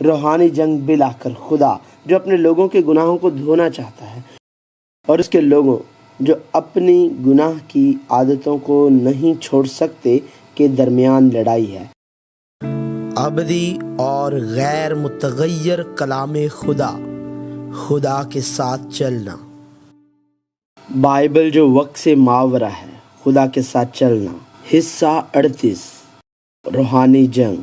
روحانی جنگ بلا کر خدا جو اپنے لوگوں کے گناہوں کو دھونا چاہتا ہے اور اس کے لوگوں جو اپنی گناہ کی عادتوں کو نہیں چھوڑ سکتے کے درمیان لڑائی ہے۔ ابدی اور غیر متغیر کلام خدا کے ساتھ چلنا۔ بائبل جو وقت سے ماورا ہے، خدا کے ساتھ چلنا۔ حصہ 38، روحانی جنگ۔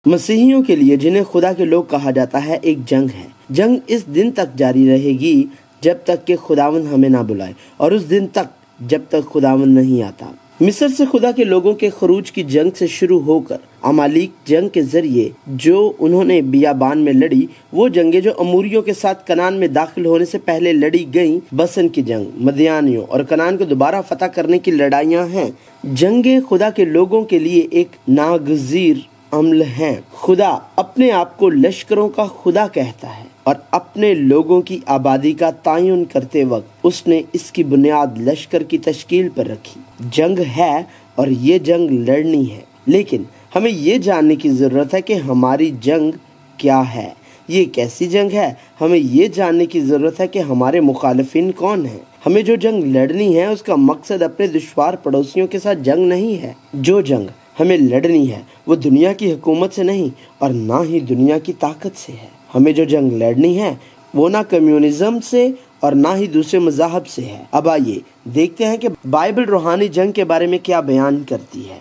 مسیحیوں کے لیے جنہیں خدا کے لوگ کہا جاتا ہے ایک جنگ ہے۔ جنگ اس دن تک جاری رہے گی جب تک کہ خداوند ہمیں نہ بلائے، اور اس دن تک جب تک خداوند نہیں آتا۔ مصر سے خدا کے لوگوں کے خروج کی جنگ سے شروع ہو کر عمالیق جنگ کے ذریعے جو انہوں نے بیابان میں لڑی، وہ جنگیں جو اموریوں کے ساتھ کنعان میں داخل ہونے سے پہلے لڑی گئیں، بسن کی جنگ، مدیانیوں اور کنعان کو دوبارہ فتح کرنے کی لڑائیاں ہیں۔ جنگیں خدا کے لوگوں کے لیے ایک ناگزیر عمل ہیں۔ خدا اپنے آپ کو لشکروں کا خدا کہتا ہے، اور اپنے لوگوں کی آبادی کا تعین کرتے وقت اس نے اس کی بنیاد لشکر کی تشکیل پر رکھی۔ جنگ ہے اور یہ جنگ لڑنی ہے، لیکن ہمیں یہ جاننے کی ضرورت ہے کہ ہماری جنگ کیا ہے۔ یہ کیسی جنگ ہے؟ ہمیں یہ جاننے کی ضرورت ہے کہ ہمارے مخالفین کون ہیں۔ ہمیں جو جنگ لڑنی ہے اس کا مقصد اپنے دشوار پڑوسیوں کے ساتھ جنگ نہیں ہے۔ جو جنگ ہمیں لڑنی ہے وہ دنیا کی حکومت سے نہیں اور نہ ہی دنیا کی طاقت سے ہے۔ ہمیں جو جنگ لڑنی ہے وہ نہ کمیونزم سے اور نہ ہی دوسرے مذاہب سے ہے۔ اب آئیے دیکھتے ہیں کہ بائبل روحانی جنگ کے بارے میں کیا بیان کرتی ہے۔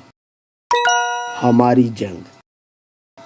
ہماری جنگ۔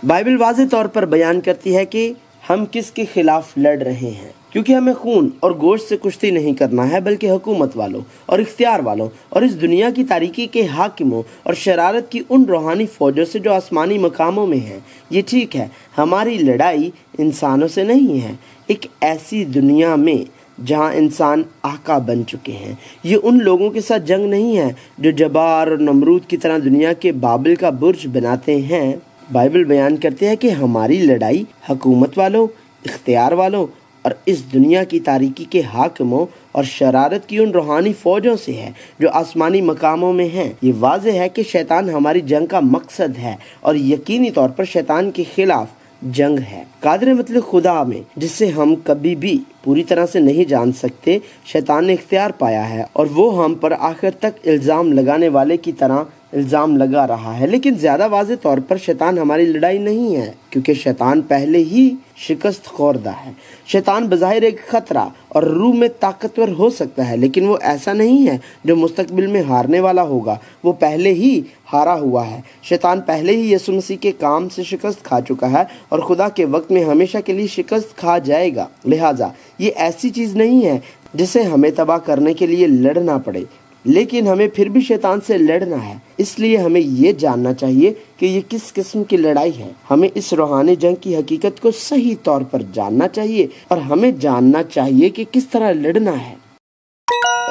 بائبل واضح طور پر بیان کرتی ہے کہ ہم کس کے خلاف لڑ رہے ہیں، کیونکہ ہمیں خون اور گوشت سے کشتی نہیں کرنا ہے، بلکہ حکومت والوں اور اختیار والوں اور اس دنیا کی تاریکی کے حاکموں اور شرارت کی ان روحانی فوجوں سے جو آسمانی مقاموں میں ہیں۔ یہ ٹھیک ہے، ہماری لڑائی انسانوں سے نہیں ہے، ایک ایسی دنیا میں جہاں انسان آقا بن چکے ہیں۔ یہ ان لوگوں کے ساتھ جنگ نہیں ہے جو جبار اور نمرود کی طرح دنیا کے بابل کا برج بناتے ہیں۔ بائبل بیان کرتے ہیں کہ ہماری لڑائی حکومت والوں، اختیار والوں اور اس دنیا کی تاریکی کے حاکموں اور شرارت کی ان روحانی فوجوں سے ہے جو آسمانی مقاموں میں ہیں۔ یہ واضح ہے کہ شیطان ہماری جنگ کا مقصد ہے اور یقینی طور پر شیطان کے خلاف جنگ ہے۔ قادر مطلق خدا میں، جس سے ہم کبھی بھی پوری طرح سے نہیں جان سکتے، شیطان نے اختیار پایا ہے اور وہ ہم پر آخر تک الزام لگانے والے کی طرح الزام لگا رہا ہے۔ لیکن زیادہ واضح طور پر شیطان ہماری لڑائی نہیں ہے، کیونکہ شیطان پہلے ہی شکست خوردہ ہے۔ شیطان بظاہر ایک خطرہ اور روح میں طاقتور ہو سکتا ہے، لیکن وہ ایسا نہیں ہے جو مستقبل میں ہارنے والا ہوگا۔ وہ پہلے ہی ہارا ہوا ہے۔ شیطان پہلے ہی یسوع مسیح کے کام سے شکست کھا چکا ہے اور خدا کے وقت میں ہمیشہ کے لیے شکست کھا جائے گا۔ لہٰذا یہ ایسی چیز نہیں ہے جسے ہمیں تباہ کرنے کے لیے لڑنا پڑے، لیکن ہمیں پھر بھی شیطان سے لڑنا ہے۔ اس لیے ہمیں یہ جاننا چاہیے کہ یہ کس قسم کی لڑائی ہے۔ ہمیں اس روحانی جنگ کی حقیقت کو صحیح طور پر جاننا چاہیے اور ہمیں جاننا چاہیے کہ کس طرح لڑنا ہے۔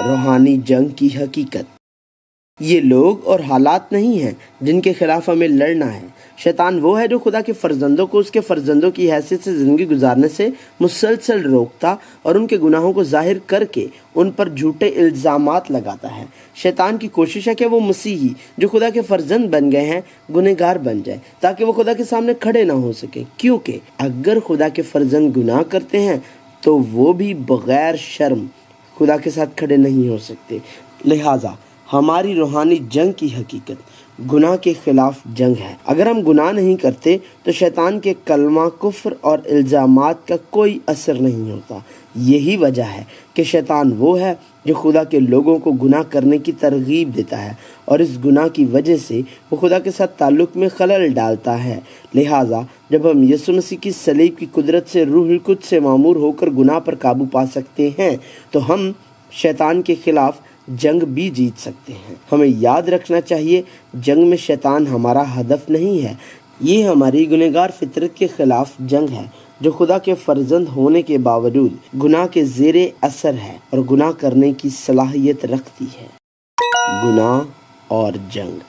روحانی جنگ کی حقیقت۔ یہ لوگ اور حالات نہیں ہیں جن کے خلاف ہمیں لڑنا ہے۔ شیطان وہ ہے جو خدا کے فرزندوں کو اس کے فرزندوں کی حیثیت سے زندگی گزارنے سے مسلسل روکتا اور ان کے گناہوں کو ظاہر کر کے ان پر جھوٹے الزامات لگاتا ہے۔ شیطان کی کوشش ہے کہ وہ مسیحی جو خدا کے فرزند بن گئے ہیں گنہگار بن جائے، تاکہ وہ خدا کے سامنے کھڑے نہ ہو سکے، کیونکہ اگر خدا کے فرزند گناہ کرتے ہیں تو وہ بھی بغیر شرم خدا کے ساتھ کھڑے نہیں ہو سکتے۔ لہٰذا ہماری روحانی جنگ کی حقیقت گناہ کے خلاف جنگ ہے۔ اگر ہم گناہ نہیں کرتے تو شیطان کے کلمہ کفر اور الزامات کا کوئی اثر نہیں ہوتا۔ یہی وجہ ہے کہ شیطان وہ ہے جو خدا کے لوگوں کو گناہ کرنے کی ترغیب دیتا ہے، اور اس گناہ کی وجہ سے وہ خدا کے ساتھ تعلق میں خلل ڈالتا ہے۔ لہٰذا جب ہم یسوع مسیح کی صلیب کی قدرت سے روح القدس سے معمور ہو کر گناہ پر قابو پا سکتے ہیں تو ہم شیطان کے خلاف جنگ بھی جیت سکتے ہیں۔ ہمیں یاد رکھنا چاہیے جنگ میں شیطان ہمارا ہدف نہیں ہے، یہ ہماری گنہگار فطرت کے خلاف جنگ ہے جو خدا کے فرزند ہونے کے باوجود گناہ کے زیر اثر ہے اور گناہ کرنے کی صلاحیت رکھتی ہے۔ گناہ اور جنگ۔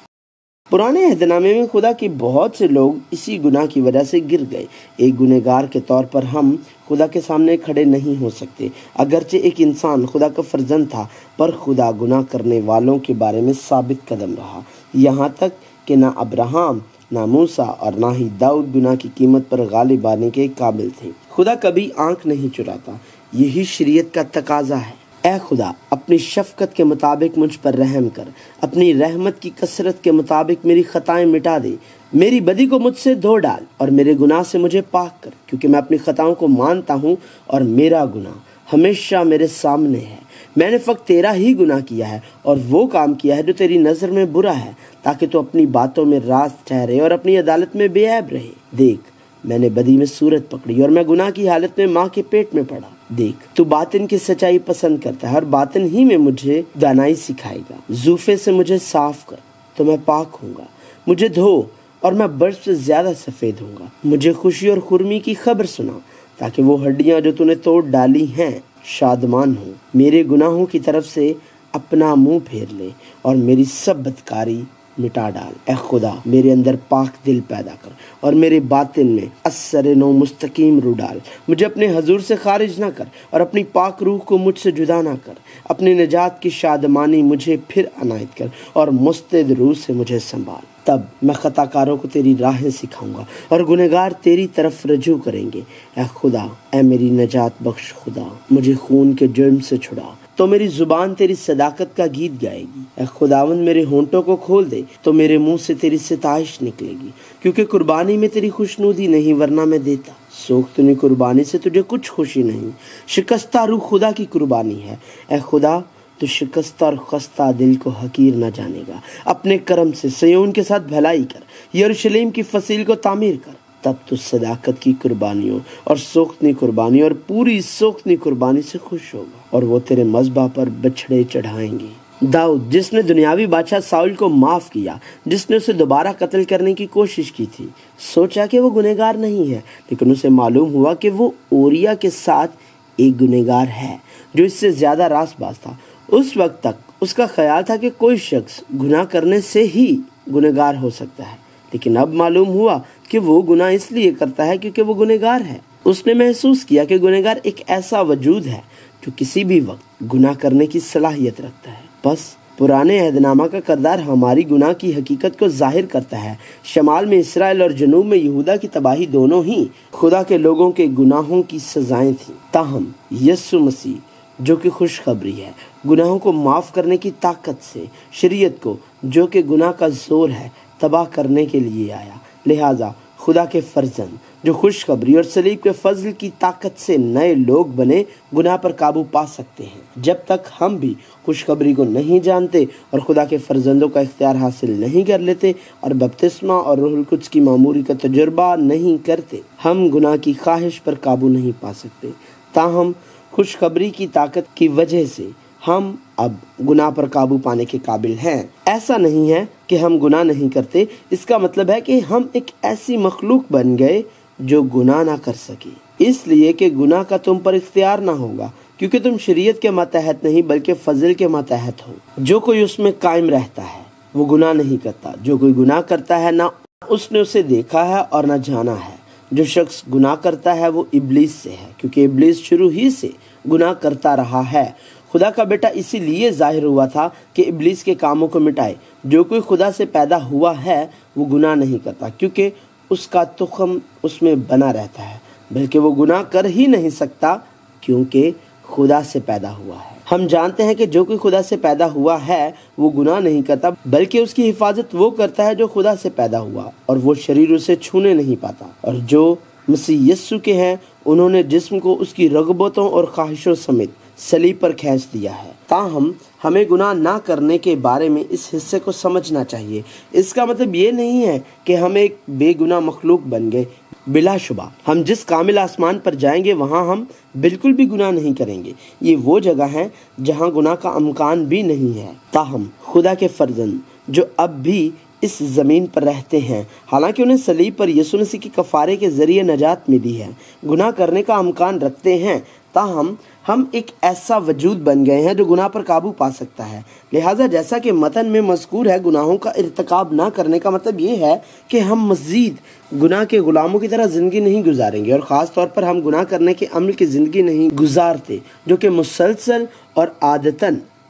پرانے عہد نامے میں خدا کے بہت سے لوگ اسی گناہ کی وجہ سے گر گئے۔ ایک گنہگار کے طور پر ہم خدا کے سامنے کھڑے نہیں ہو سکتے۔ اگرچہ ایک انسان خدا کا فرزند تھا، پر خدا گناہ کرنے والوں کے بارے میں ثابت قدم رہا، یہاں تک کہ نہ ابراہم نہ موسیٰ اور نہ ہی داؤد گناہ کی قیمت پر غالب آنے کے قابل تھے۔ خدا کبھی آنکھ نہیں چراتا، یہی شریعت کا تقاضا ہے۔ اے خدا، اپنی شفقت کے مطابق مجھ پر رحم کر، اپنی رحمت کی کثرت کے مطابق میری خطائیں مٹا دے، میری بدی کو مجھ سے دھو ڈال اور میرے گناہ سے مجھے پاک کر، کیونکہ میں اپنی خطاؤں کو مانتا ہوں اور میرا گناہ ہمیشہ میرے سامنے ہے۔ میں نے فقط تیرا ہی گناہ کیا ہے اور وہ کام کیا ہے جو تیری نظر میں برا ہے، تاکہ تو اپنی باتوں میں راست ٹھہرے اور اپنی عدالت میں بے عیب رہے۔ دیکھ، میں نے بدی میں صورت پکڑی اور میں گناہ کی حالت میں ماں کے پیٹ میں پڑا۔ دیکھ، تو باطن کی سچائی پسند کرتا ہے اور باطن ہی میں مجھے دانائی سکھائے گا۔ زوفے سے مجھے صاف کر تو میں پاک ہوں گا، مجھے دھو اور میں برف سے زیادہ سفید ہوں گا۔ مجھے خوشی اور خرمی کی خبر سنا، تاکہ وہ ہڈیاں جو تو نے توڑ ڈالی ہیں شادمان ہوں۔ میرے گناہوں کی طرف سے اپنا منہ پھیر لے اور میری سب بدکاری مٹا ڈال۔ اے خدا، میرے اندر پاک دل پیدا کر اور میرے باطن میں اثر نو مستقیم روح ڈال۔ مجھے اپنے حضور سے خارج نہ کر اور اپنی پاک روح کو مجھ سے جدا نہ کر۔ اپنی نجات کی شادمانی مجھے پھر عنایت کر اور مستعد روح سے مجھے سنبھال۔ تب میں خطا کاروں کو تیری راہیں سکھاؤں گا اور گنہگار تیری طرف رجوع کریں گے۔ اے خدا، اے میری نجات بخش خدا، مجھے خون کے جرم سے چھڑا، تو میری زبان تیری صداقت کا گیت گائے گی۔ اے خداوند، میرے ہونٹوں کو کھول دے تو میرے منہ سے تیری ستائش نکلے گی، کیونکہ قربانی میں تیری خوشنودی نہیں، ورنہ میں دیتا۔ سوختنی قربانی سے تجھے کچھ خوشی نہیں، شکستہ روح خدا کی قربانی ہے۔ اے خدا، تو شکستہ اور خستہ دل کو حقیر نہ جانے گا۔ اپنے کرم سے صیون کے ساتھ بھلائی کر، یروشلم کی فصیل کو تعمیر کر۔ تب تو صداقت کی قربانیوں اور سوختنی قربانی اور پوری سوختنی قربانی سے خوش ہوگا، اور وہ تیرے مذبح پر بچھڑے چڑھائیں گے۔ داؤد، جس نے دنیاوی بادشاہ ساؤل کو معاف کیا، جس نے اسے دوبارہ قتل کرنے کی کوشش کی تھی، سوچا کہ وہ گنہگار نہیں ہے، لیکن اسے معلوم ہوا کہ وہ اوریا کے ساتھ ایک گنہگار ہے جو اس سے زیادہ راست باز تھا۔ اس وقت تک اس کا خیال تھا کہ کوئی شخص گناہ کرنے سے ہی گنہگار ہو سکتا ہے، لیکن اب معلوم ہوا کہ وہ گناہ اس لیے کرتا ہے کیونکہ وہ گنہگار ہے۔ اس نے محسوس کیا کہ گنہگار ایک ایسا وجود ہے جو کسی بھی وقت گناہ کرنے کی صلاحیت رکھتا ہے۔ بس پرانے عہد نامہ کا کردار ہماری گناہ کی حقیقت کو ظاہر کرتا ہے۔ شمال میں اسرائیل اور جنوب میں یہودا کی تباہی دونوں ہی خدا کے لوگوں کے گناہوں کی سزائیں تھیں۔ تاہم یسوع مسیح، جو کہ خوشخبری ہے، گناہوں کو معاف کرنے کی طاقت سے شریعت کو، جو کہ گناہ کا زور ہے، تباہ کرنے کے لیے آیا۔ لہٰذا خدا کے فرزند جو خوشخبری اور صلیب کے فضل کی طاقت سے نئے لوگ بنے، گناہ پر قابو پا سکتے ہیں۔ جب تک ہم بھی خوشخبری کو نہیں جانتے اور خدا کے فرزندوں کا اختیار حاصل نہیں کر لیتے اور بپتسمہ اور روح القدس کی معموری کا تجربہ نہیں کرتے، ہم گناہ کی خواہش پر قابو نہیں پا سکتے۔ تاہم خوشخبری کی طاقت کی وجہ سے ہم اب گناہ پر قابو پانے کے قابل ہیں۔ ایسا نہیں ہے کہ ہم گناہ نہیں کرتے، اس کا مطلب ہے کہ ہم ایک ایسی مخلوق بن گئے جو گناہ نہ کر سکے، اس لیے کہ گناہ کا تم پر اختیار نہ ہوگا، کیونکہ تم شریعت کے ماتحت نہیں بلکہ فضل کے ماتحت ہو۔ جو کوئی اس میں قائم رہتا ہے وہ گناہ نہیں کرتا۔ جو کوئی گناہ کرتا ہے، نہ اس نے اسے دیکھا ہے اور نہ جانا ہے۔ جو شخص گناہ کرتا ہے وہ ابلیس سے ہے، کیونکہ ابلیس شروع ہی سے گناہ کرتا رہا ہے۔ خدا کا بیٹا اسی لیے ظاہر ہوا تھا کہ ابلیس کے کاموں کو مٹائے۔ جو کوئی خدا سے پیدا ہوا ہے وہ گناہ نہیں کرتا، کیونکہ اس کا تخم اس میں بنا رہتا ہے، بلکہ وہ گناہ کر ہی نہیں سکتا کیونکہ خدا سے پیدا ہوا ہے۔ ہم جانتے ہیں کہ جو کوئی خدا سے پیدا ہوا ہے وہ گناہ نہیں کرتا، بلکہ اس کی حفاظت وہ کرتا ہے جو خدا سے پیدا ہوا، اور وہ شریر اسے چھونے نہیں پاتا۔ اور جو مسیح یسوع کے ہیں، انہوں نے جسم کو اس کی رغبتوں اور خواہشوں سمیت صلیب پر کھینچ دیا ہے۔ تاہم ہمیں گناہ نہ کرنے کے بارے میں اس حصے کو سمجھنا چاہیے۔ اس کا مطلب یہ نہیں ہے کہ ہم ایک بے گناہ مخلوق بن گئے۔ بلا شبہ ہم جس کامل آسمان پر جائیں گے وہاں ہم بالکل بھی گناہ نہیں کریں گے۔ یہ وہ جگہ ہے جہاں گناہ کا امکان بھی نہیں ہے۔ تاہم خدا کے فرزند جو اب بھی اس زمین پر رہتے ہیں، حالانکہ انہیں صلیب پر یسوع مسیح کے کفارے کے ذریعے نجات ملی ہے، گناہ کرنے کا امکان رکھتے ہیں۔ تاہم ہم ایک ایسا وجود بن گئے ہیں جو گناہ پر قابو پا سکتا ہے۔ لہٰذا جیسا کہ متن میں مذکور ہے، گناہوں کا ارتکاب نہ کرنے کا مطلب یہ ہے کہ ہم مزید گناہ کے غلاموں کی طرح زندگی نہیں گزاریں گے، اور خاص طور پر ہم گناہ کرنے کے عمل کی زندگی نہیں گزارتے جو کہ مسلسل اور عادتاً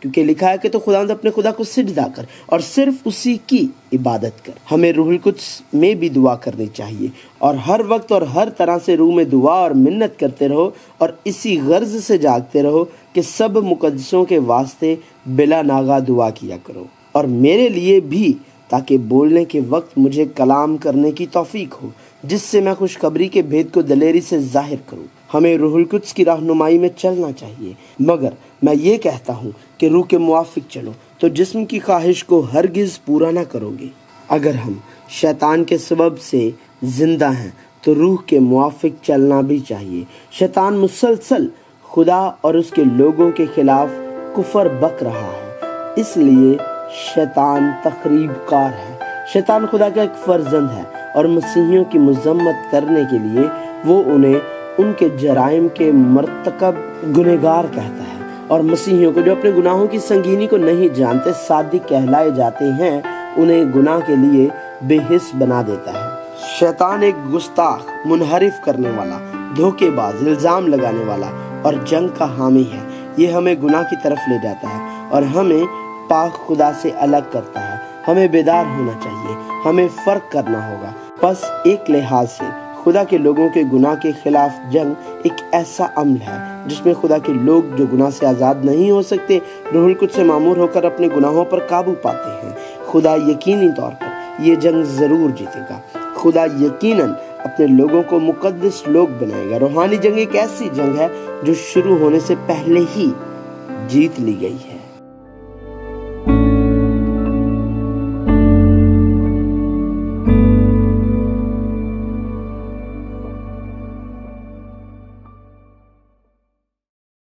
کیونکہ لکھا ہے کہ تو خداوند اپنے خدا کو سجدہ کر اور صرف اسی کی عبادت کر۔ ہمیں روح القدس میں بھی دعا کرنی چاہیے اور ہر وقت اور ہر طرح سے روح میں دعا اور منت کرتے رہو اور اسی غرض سے جاگتے رہو کہ سب مقدسوں کے واسطے بلا ناغہ دعا کیا کرو اور میرے لیے بھی، تاکہ بولنے کے وقت مجھے کلام کرنے کی توفیق ہو، جس سے میں خوشخبری کے بھید کو دلیری سے ظاہر کروں۔ ہمیں روح القدس کی رہنمائی میں چلنا چاہیے، مگر میں یہ کہتا ہوں کہ روح کے موافق چلو تو جسم کی خواہش کو ہرگز پورا نہ کرو گے۔ اگر ہم شیطان کے سبب سے زندہ ہیں تو روح کے موافق چلنا بھی چاہیے۔ شیطان مسلسل خدا اور اس کے لوگوں کے خلاف کفر بک رہا ہے، اس لیے شیطان تخریب کار ہے۔ شیطان خدا کا ایک فرزند ہے اور مسیحیوں کی مذمت کرنے کے لیے وہ انہیں ان کے جرائم کے مرتکب گنہگار کہتا ہے، اور مسیحیوں کو جو اپنے گناہوں کی سنگینی کو نہیں جانتے، صادق کہلائے جاتے ہیں، انہیں گناہ کے لیے بے حس بنا دیتا ہے۔ شیطان ایک گستاخ، منحرف کرنے والا، دھوکے باز، الزام لگانے والا اور جنگ کا حامی ہے۔ یہ ہمیں گناہ کی طرف لے جاتا ہے اور ہمیں پاک خدا سے الگ کرتا ہے۔ ہمیں بیدار ہونا چاہیے، ہمیں فرق کرنا ہوگا۔ بس ایک لحاظ سے خدا کے لوگوں کے گناہ کے خلاف جنگ ایک ایسا عمل ہے جس میں خدا کے لوگ جو گناہ سے آزاد نہیں ہو سکتے، روح القدس سے معمور ہو کر اپنے گناہوں پر قابو پاتے ہیں۔ خدا یقینی طور پر یہ جنگ ضرور جیتے گا۔ خدا یقیناً اپنے لوگوں کو مقدس لوگ بنائے گا۔ روحانی جنگ ایک ایسی جنگ ہے جو شروع ہونے سے پہلے ہی جیت لی گئی ہے۔